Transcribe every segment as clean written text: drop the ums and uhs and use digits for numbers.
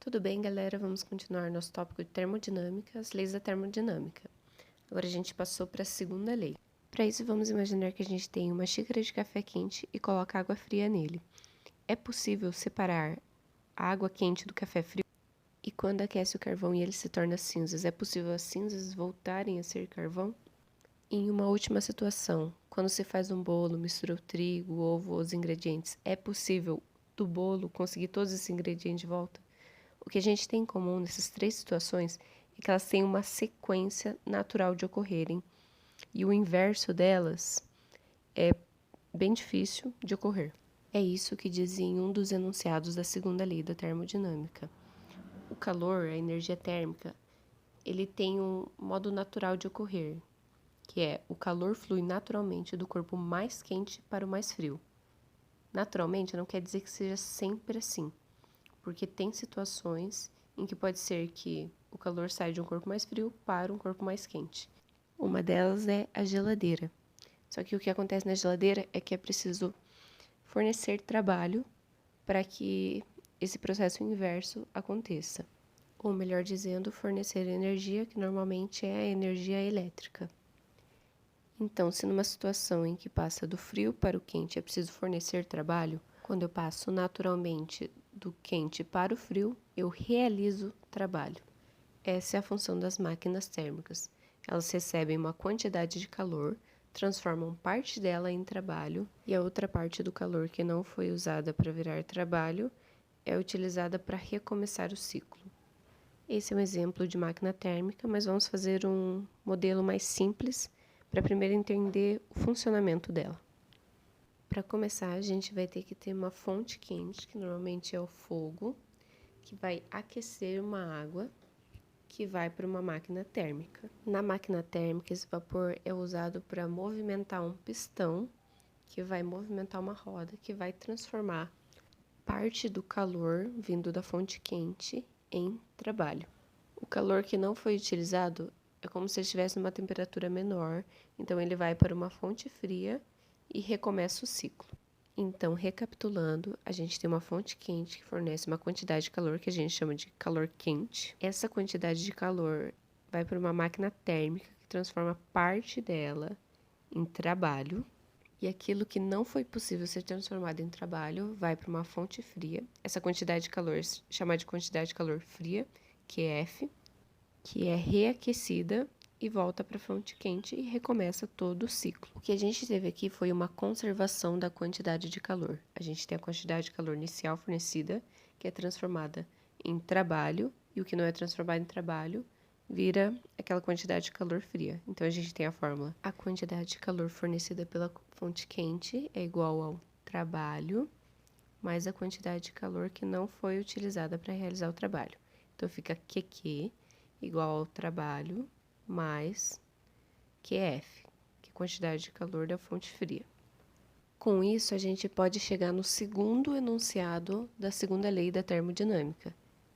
Tudo bem, galera? Vamos continuar nosso tópico de termodinâmica, as leis da termodinâmica. Agora a gente passou para a segunda lei. Para isso, vamos imaginar que a gente tem uma xícara de café quente e coloca água fria nele. É possível separar a água quente do café frio? E quando aquece o carvão e ele se torna cinzas, é possível as cinzas voltarem a ser carvão? Em uma última situação, quando se faz um bolo, mistura o trigo, o ovo, os ingredientes, é possível do bolo conseguir todos esses ingredientes de volta? O que a gente tem em comum nessas três situações é que elas têm uma sequência natural de ocorrerem, e o inverso delas é bem difícil de ocorrer. É isso que dizia em um dos enunciados da segunda lei da termodinâmica. O calor, a energia térmica, ele tem um modo natural de ocorrer, que é o calor flui naturalmente do corpo mais quente para o mais frio. Naturalmente não quer dizer que seja sempre assim, porque tem situações em que pode ser que o calor saia de um corpo mais frio para um corpo mais quente. Uma delas é a geladeira. Só que o que acontece na geladeira é que é preciso fornecer trabalho para que esse processo inverso aconteça. Ou melhor dizendo, fornecer energia, que normalmente é a energia elétrica. Então, se numa situação em que passa do frio para o quente é preciso fornecer trabalho, quando eu passo naturalmente do quente para o frio, eu realizo trabalho. Essa é a função das máquinas térmicas. Elas recebem uma quantidade de calor, transformam parte dela em trabalho e a outra parte do calor que não foi usada para virar trabalho é utilizada para recomeçar o ciclo. Esse é um exemplo de máquina térmica, mas vamos fazer um modelo mais simples para primeiro entender o funcionamento dela. Para começar, a gente vai ter que ter uma fonte quente, que normalmente é o fogo, que vai aquecer uma água que vai para uma máquina térmica. Na máquina térmica, esse vapor é usado para movimentar um pistão, que vai movimentar uma roda, que vai transformar parte do calor vindo da fonte quente em trabalho. O calor que não foi utilizado é como se estivesse numa temperatura menor, então ele vai para uma fonte fria e recomeça o ciclo. Então, recapitulando, a gente tem uma fonte quente que fornece uma quantidade de calor que a gente chama de calor quente. Essa quantidade de calor vai para uma máquina térmica que transforma parte dela em trabalho. E aquilo que não foi possível ser transformado em trabalho vai para uma fonte fria. Essa quantidade de calor é chamada de quantidade de calor fria, que é F, que é reaquecida e volta para a fonte quente e recomeça todo o ciclo. O que a gente teve aqui foi uma conservação da quantidade de calor. A gente tem a quantidade de calor inicial fornecida, que é transformada em trabalho, e o que não é transformado em trabalho vira aquela quantidade de calor fria. Então, a gente tem a fórmula. A quantidade de calor fornecida pela fonte quente é igual ao trabalho mais a quantidade de calor que não foi utilizada para realizar o trabalho. Então, fica QQ igual ao trabalho mais QF, que é a quantidade de calor da fonte fria. Com isso, a gente pode chegar no segundo enunciado da segunda lei da termodinâmica,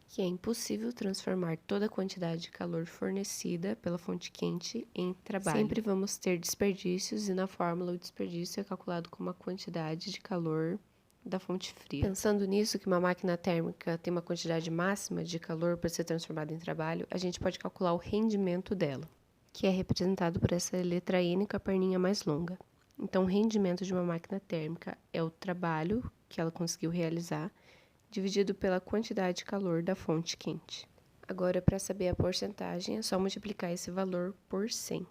que é impossível transformar toda a quantidade de calor fornecida pela fonte quente em trabalho. Sempre vamos ter desperdícios e na fórmula o desperdício é calculado como a quantidade de calor da fonte fria. Pensando nisso, que uma máquina térmica tem uma quantidade máxima de calor para ser transformada em trabalho, a gente pode calcular o rendimento dela, que é representado por essa letra N com a perninha mais longa. Então, o rendimento de uma máquina térmica é o trabalho que ela conseguiu realizar, dividido pela quantidade de calor da fonte quente. Agora, para saber a porcentagem, é só multiplicar esse valor por 100.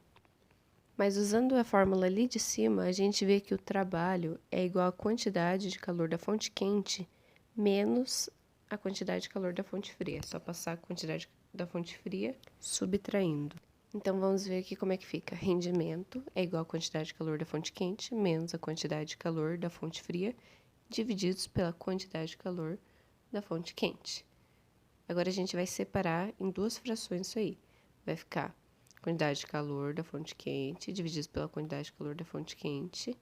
Mas usando a fórmula ali de cima, a gente vê que o trabalho é igual à quantidade de calor da fonte quente menos a quantidade de calor da fonte fria. É só passar a quantidade da fonte fria subtraindo. Então, vamos ver aqui como é que fica. Rendimento é igual à quantidade de calor da fonte quente menos a quantidade de calor da fonte fria, divididos pela quantidade de calor da fonte quente. Agora, a gente vai separar em duas frações isso aí. Vai ficar quantidade de calor da fonte quente dividido pela quantidade de calor da fonte quente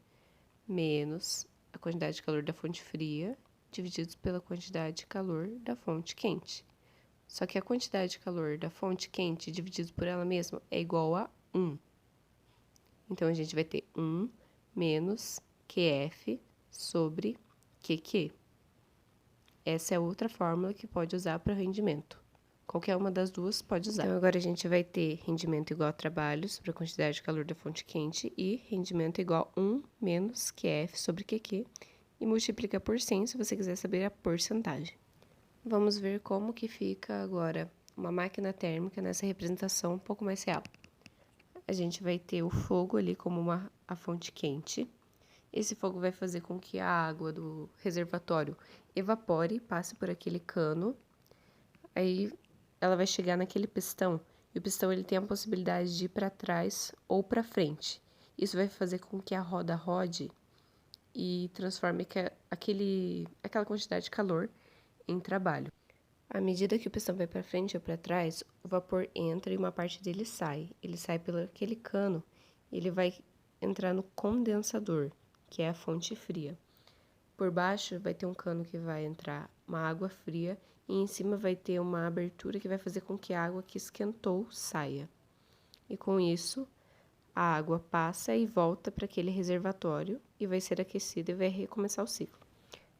menos a quantidade de calor da fonte fria dividido pela quantidade de calor da fonte quente. Só que a quantidade de calor da fonte quente dividido por ela mesma é igual a 1. Então, a gente vai ter 1 menos QF sobre QQ. Essa é outra fórmula que pode usar para rendimento. Qualquer uma das duas pode usar. Então, agora a gente vai ter rendimento igual a trabalho sobre a quantidade de calor da fonte quente e rendimento igual a 1 menos QF sobre QQ e multiplica por 100 se você quiser saber a porcentagem. Vamos ver como que fica agora uma máquina térmica nessa representação um pouco mais real. A gente vai ter o fogo ali como a fonte quente. Esse fogo vai fazer com que a água do reservatório evapore, passe por aquele cano. Aí ela vai chegar naquele pistão. E o pistão ele tem a possibilidade de ir para trás ou para frente. Isso vai fazer com que a roda rode e transforme aquela quantidade de calor em trabalho. À medida que o pistão vai para frente ou para trás, o vapor entra e uma parte dele sai. Ele sai pelo aquele cano e ele vai entrar no condensador, que é a fonte fria. Por baixo vai ter um cano que vai entrar uma água fria e em cima vai ter uma abertura que vai fazer com que a água que esquentou saia. E com isso, a água passa e volta para aquele reservatório e vai ser aquecida e vai recomeçar o ciclo.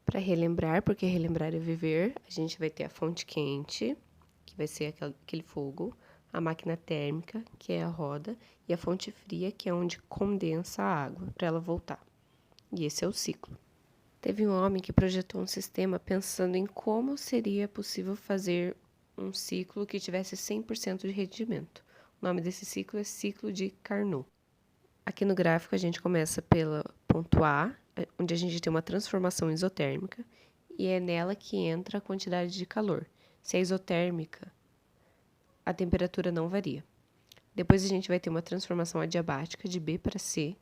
Para relembrar, porque relembrar é viver, a gente vai ter a fonte quente, que vai ser aquele fogo, a máquina térmica, que é a roda, e a fonte fria, que é onde condensa a água para ela voltar. E esse é o ciclo. Teve um homem que projetou um sistema pensando em como seria possível fazer um ciclo que tivesse 100% de rendimento. O nome desse ciclo é ciclo de Carnot. Aqui no gráfico a gente começa pelo ponto A, onde a gente tem uma transformação isotérmica, e é nela que entra a quantidade de calor. Se é isotérmica, a temperatura não varia. Depois a gente vai ter uma transformação adiabática de B para C,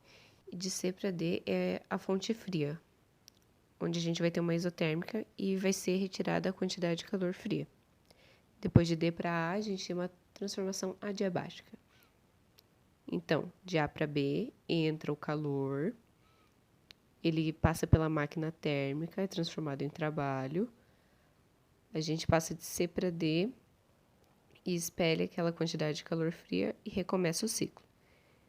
e de C para D é a fonte fria, onde a gente vai ter uma isotérmica e vai ser retirada a quantidade de calor fria. Depois de D para A, a gente tem uma transformação adiabática. Então, de A para B, entra o calor, ele passa pela máquina térmica, é transformado em trabalho. A gente passa de C para D e espelha aquela quantidade de calor fria e recomeça o ciclo.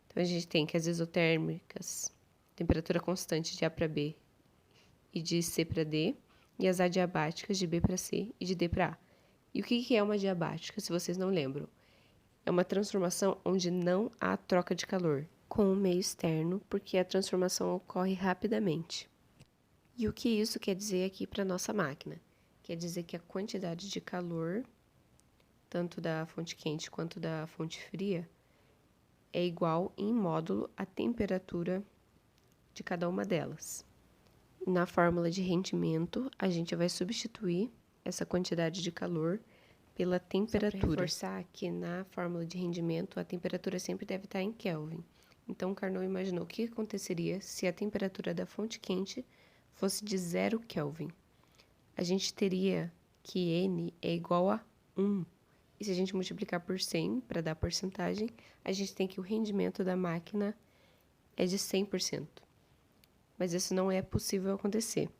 Então, a gente tem que as isotérmicas, temperatura constante de A para B e de C para D, e as adiabáticas de B para C e de D para A. E o que é uma adiabática, se vocês não lembram? É uma transformação onde não há troca de calor com o meio externo, porque a transformação ocorre rapidamente. E o que isso quer dizer aqui para a nossa máquina? Quer dizer que a quantidade de calor, tanto da fonte quente quanto da fonte fria, é igual em módulo à temperatura de cada uma delas. Na fórmula de rendimento, a gente vai substituir essa quantidade de calor pela temperatura. Só para reforçar que na fórmula de rendimento a temperatura sempre deve estar em Kelvin. Então Carnot imaginou o que aconteceria se a temperatura da fonte quente fosse de 0 Kelvin. A gente teria que N é igual a 1. E se a gente multiplicar por 100 para dar porcentagem, a gente tem que o rendimento da máquina é de 100%. Mas isso não é possível acontecer.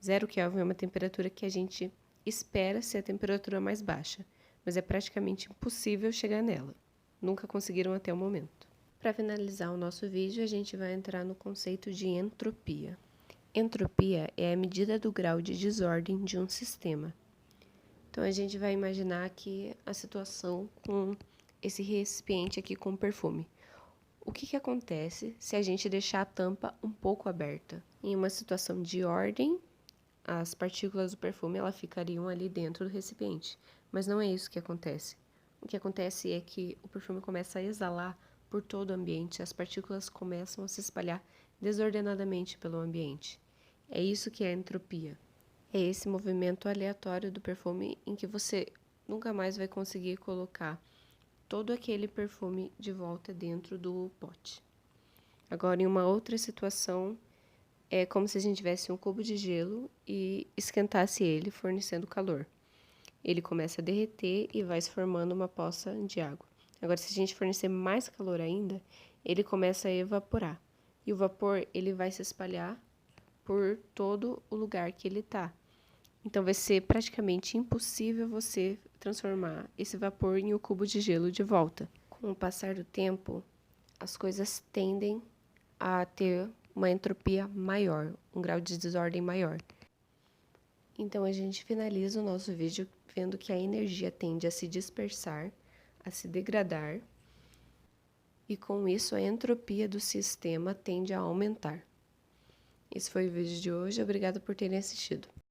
0 Kelvin é uma temperatura que a gente espera ser a temperatura mais baixa, mas é praticamente impossível chegar nela. Nunca conseguiram até o momento. Para finalizar o nosso vídeo, a gente vai entrar no conceito de entropia. Entropia é a medida do grau de desordem de um sistema. Então, a gente vai imaginar aqui a situação com esse recipiente aqui com perfume. O que acontece se a gente deixar a tampa um pouco aberta? Em uma situação de ordem, as partículas do perfume elas ficariam ali dentro do recipiente. Mas não é isso que acontece. O que acontece é que o perfume começa a exalar por todo o ambiente, as partículas começam a se espalhar desordenadamente pelo ambiente. É isso que é entropia. É esse movimento aleatório do perfume em que você nunca mais vai conseguir colocar todo aquele perfume de volta dentro do pote. Agora, em uma outra situação, é como se a gente tivesse um cubo de gelo e esquentasse ele, fornecendo calor. Ele começa a derreter e vai se formando uma poça de água. Agora, se a gente fornecer mais calor ainda, ele começa a evaporar. E o vapor ele vai se espalhar por todo o lugar que ele está. Então, vai ser praticamente impossível você transformar esse vapor em um cubo de gelo de volta. Com o passar do tempo, as coisas tendem a ter uma entropia maior, um grau de desordem maior. Então, a gente finaliza o nosso vídeo vendo que a energia tende a se dispersar, a se degradar, e com isso a entropia do sistema tende a aumentar. Esse foi o vídeo de hoje, obrigada por terem assistido.